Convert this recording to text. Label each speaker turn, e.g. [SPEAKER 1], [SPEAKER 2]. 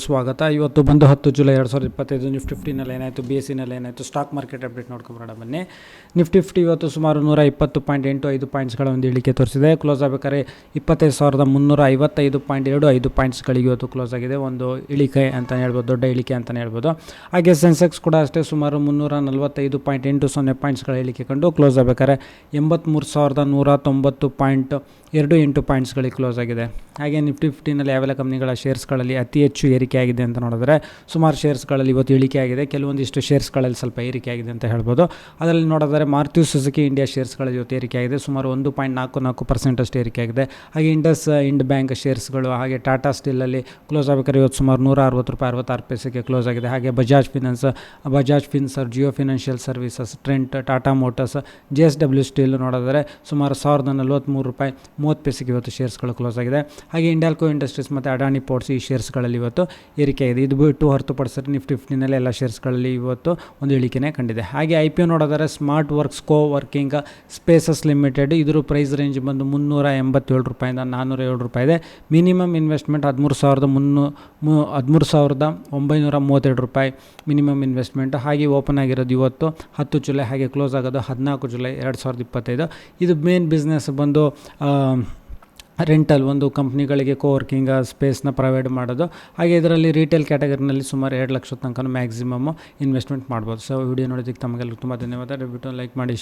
[SPEAKER 1] ಸ್ವಾಗತ. ಇವತ್ತು ಬಂದು 10 ಜುಲೈ 2025 ನಿಫ್ಟಿ 50ನಲ್ಲಿ ಏನಾಯಿತು, BSEನಲ್ಲಿ ಏನಾಯಿತು, ಸ್ಟಾಕ್ ಮಾರ್ಕೆಟ್ ಅಪ್ಡೇಟ್ ನೋಡ್ಕೊಂಬರೋಣ ಬನ್ನಿ. ನಿಫ್ಟಿ 50 ಇವತ್ತು ಸುಮಾರು 120.85 ಪಾಯಿಂಟ್ಸ್ಗಳ ಒಂದು ಇಳಿಕೆ ತೋರಿಸಿದೆ. ಕ್ಲೋಸ್ ಆಗಬೇಕಾದ್ರೆ 25,355.25 ಪಾಯಿಂಟ್ಸ್ಗಳಿಗೆ ಇವತ್ತು ಕ್ಲೋಸ್ ಆಗಿದೆ. ಒಂದು ಇಳಿಕೆ ಅಂತಲೇ ಹೇಳ್ಬೋದು, ದೊಡ್ಡ ಇಳಿಕೆ ಅಂತಲೇ ಹೇಳ್ಬೋದು. ಹಾಗೆ ಸೆನ್ಸೆಕ್ಸ್ ಕೂಡ ಅಷ್ಟೇ ಸುಮಾರು 345.80 ಪಾಯಿಂಟ್ಸ್ಗಳ ಇಳಿಕೆ ಕಂಡು ಕ್ಲೋಸ್ ಆಗಬೇಕಾದ್ರೆ 83,190.28 ಪಾಯಿಂಟ್ಸ್ಗಳಿಗೆ ಕ್ಲೋಸ್ ಆಗಿದೆ. ಹಾಗೆ ನಿಫ್ಟಿ 50ನಲ್ಲಿ ಯಾವೆಲ್ಲ ಕಂಪ್ನಿಗಳ ಶೇರ್ಸ್ಗಳಲ್ಲಿ ಅತಿ ಹೆಚ್ಚು ಏರಿಕೆ ಆಗಿದೆ ಅಂತ ನೋಡಿದ್ರೆ ಸುಮಾರು ಶೇರ್ಸ್ಗಳಲ್ಲಿ ಇವತ್ತು ಇಳಿಕೆ ಆಗಿದೆ. ಕೆಲವೊಂದಿಷ್ಟು ಶೇರ್ಸ್ಗಳಲ್ಲಿ ಸ್ವಲ್ಪ ಏರಿಕೆ ಆಗಿದೆ ಅಂತ ಹೇಳ್ಬೋದು. ಅದರಲ್ಲಿ ನೋಡಿದರೆ ಮಾರುತಿ ಸುಜುಕಿ ಇಂಡಿಯಾ ಶೇರ್ಸ್ಗಳಲ್ಲಿ ಇವತ್ತು ಏರಿಕೆ ಆಗಿದೆ, ಸುಮಾರು 1.44% ಅಷ್ಟು ಏರಿಕೆ ಆಗಿದೆ. ಹಾಗೆ ಇಂಡಸ್ ಇಂಡ್ ಬ್ಯಾಂಕ್ ಶೇರ್ಸ್ಗಳು, ಹಾಗೆ ಟಾಟಾ ಸ್ಟೀಲಲ್ಲಿ ಕ್ಲೋಸ್ ಆಗಬೇಕಾದ್ರೆ ಇವತ್ತು ಸುಮಾರು ₹160.66 ಕ್ಲೋಸ್ ಆಗಿದೆ. ಹಾಗೆ Bajaj Finserv, Jio financial services, Trent, Tata motors, JSW steel ನೋಡಿದರೆ ಸುಮಾರು ₹1,043.30 ಇವತ್ತು ಶೇರ್ಸ್ಗಳು ಕ್ಲೋಸ್ ಆಗಿದೆ. ಹಾಗೆ ಇಂಡಾಲ್ಕೋ ಇಂಡಸ್ಟ್ರೀಸ್ ಮತ್ತು ಅಡಾನಿ ಪೋರ್ಟ್ಸ್ ಈ ಶೇರ್ಸ್ಗಳಲ್ಲಿ ಇವತ್ತು ಏರಿಕೆ ಆಗಿದೆ. ಇದು ಬಿಟ್ಟು ಹೊರತುಪಡಿಸಿದ್ರೆ ನಿಫ್ಟಿ 50ನಲ್ಲಿ ಎಲ್ಲ ಶೇರ್ಸ್ಗಳಲ್ಲಿ ಇವತ್ತು ಒಂದು ಇಳಿಕೆನೇ ಕಂಡಿದೆ. ಹಾಗೆ IPO ನೋಡಿದರೆ smart works working spaces limited, ಇದರ ಪ್ರೈಸ್ ರೇಂಜ್ ಬಂದು ₹387 ₹407 ಇದೆ. Minimum investment ₹13,932 minimum investment. ಹಾಗೆ ಓಪನ್ ಆಗಿರೋದು ಇವತ್ತು 10 ಜುಲೈ, ಹಾಗೆ ಕ್ಲೋಸ್ ಆಗೋದು 14 ಜುಲೈ 2025. ಇದು ಮೇನ್ ಬಿಸ್ನೆಸ್ ಬಂದು ರೆಂಟಲ್, ಒಂದು ಕಂಪ್ನಿಗಳಿಗೆ ಕೋವರ್ಕಿಂಗ್ ಸ್ಪೇಸ್ನ ಪ್ರೊವೈಡ್ ಮಾಡೋದು. ಹಾಗೆ ಇದರಲ್ಲಿ ರಿಟೇಲ್ ಕ್ಯಾಟಗರಿನಲ್ಲಿ ಸುಮಾರು 2 ಲಕ್ಷ ತನಕ ಮ್ಯಾಕ್ಸಿಮಮ್ ಇನ್ವೆಸ್ಟ್ಮೆಂಟ್ ಮಾಡ್ಬೋದು. ಸೊ ವಿಡಿಯೋ ನೋಡೋದಕ್ಕೆ ತಮಗೆಲ್ಲರಿಗೂ ತುಂಬ ಧನ್ಯವಾದ. ದಯವಿಟ್ಟು ಲೈಕ್ ಮಾಡಿ.